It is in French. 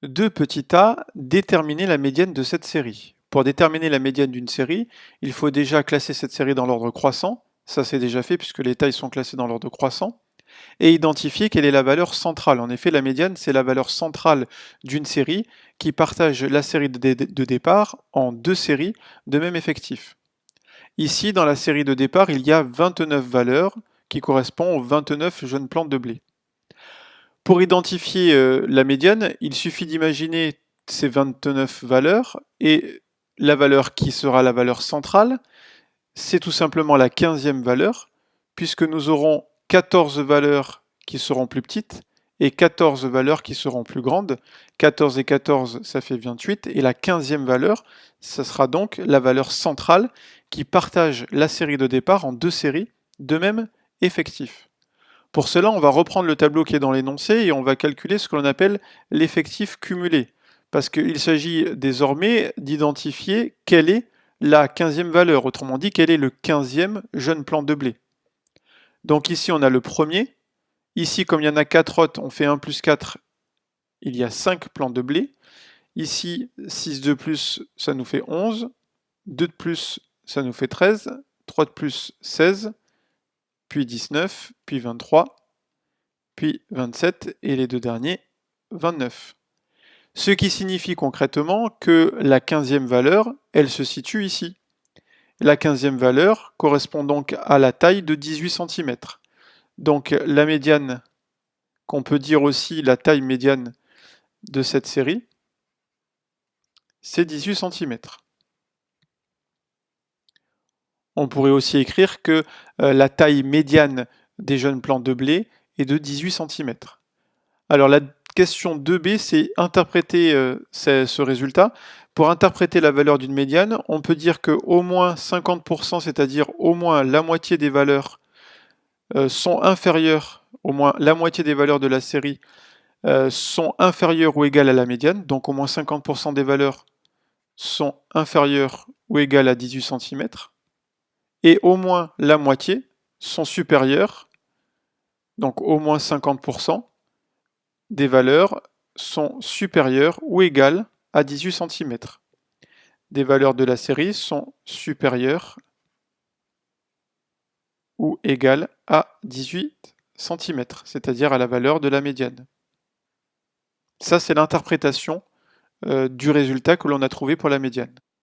2 petit a, déterminer la médiane de cette série. Pour déterminer la médiane d'une série, il faut déjà classer cette série dans l'ordre croissant, ça c'est déjà fait puisque les tailles sont classées dans l'ordre croissant, et identifier quelle est la valeur centrale. En effet, la médiane, c'est la valeur centrale d'une série qui partage la série de départ en 2 séries de même effectif. Ici, dans la série de départ, il y a 29 valeurs qui correspondent aux 29 jeunes plantes de blé. Pour identifier la médiane, il suffit d'imaginer ces 29 valeurs et la valeur qui sera la valeur centrale, c'est tout simplement la 15e valeur, puisque nous aurons 14 valeurs qui seront plus petites et 14 valeurs qui seront plus grandes. 14 et 14, ça fait 28, et la 15e valeur, ça sera donc la valeur centrale qui partage la série de départ en 2 séries de même effectif. Pour cela, on va reprendre le tableau qui est dans l'énoncé et on va calculer ce que l'on appelle l'effectif cumulé, parce qu'il s'agit désormais d'identifier quelle est la 15e valeur, autrement dit, quel est le 15e jeune plant de blé. Donc ici, on a le premier. Ici, comme il y en a 4 autres, on fait 1 plus 4, il y a 5 plants de blé. Ici, 6 de plus, ça nous fait 11. 2 de plus, ça nous fait 13. 3 de plus, 16. Puis 19, puis 23, puis 27, et les deux derniers, 29. Ce qui signifie concrètement que la 15e valeur, elle se situe ici. La 15e valeur correspond donc à la taille de 18 cm. Donc la médiane, qu'on peut dire aussi la taille médiane de cette série, c'est 18 cm. On pourrait aussi écrire que la taille médiane des jeunes plants de blé est de 18 cm. Alors la question 2b, c'est interpréter ce résultat. Pour interpréter la valeur d'une médiane, on peut dire que au moins 50%, c'est-à-dire au moins la moitié des valeurs sont inférieures, au moins la moitié des valeurs de la série sont inférieures ou égales à la médiane, donc au moins 50% des valeurs sont inférieures ou égales à 18 cm, et au moins la moitié sont supérieures, donc au moins 50%, des valeurs sont supérieures ou égales à 18 cm. Des valeurs de la série sont supérieures ou égales à 18 cm, c'est-à-dire à la valeur de la médiane. Ça, c'est l'interprétation du résultat que l'on a trouvé pour la médiane.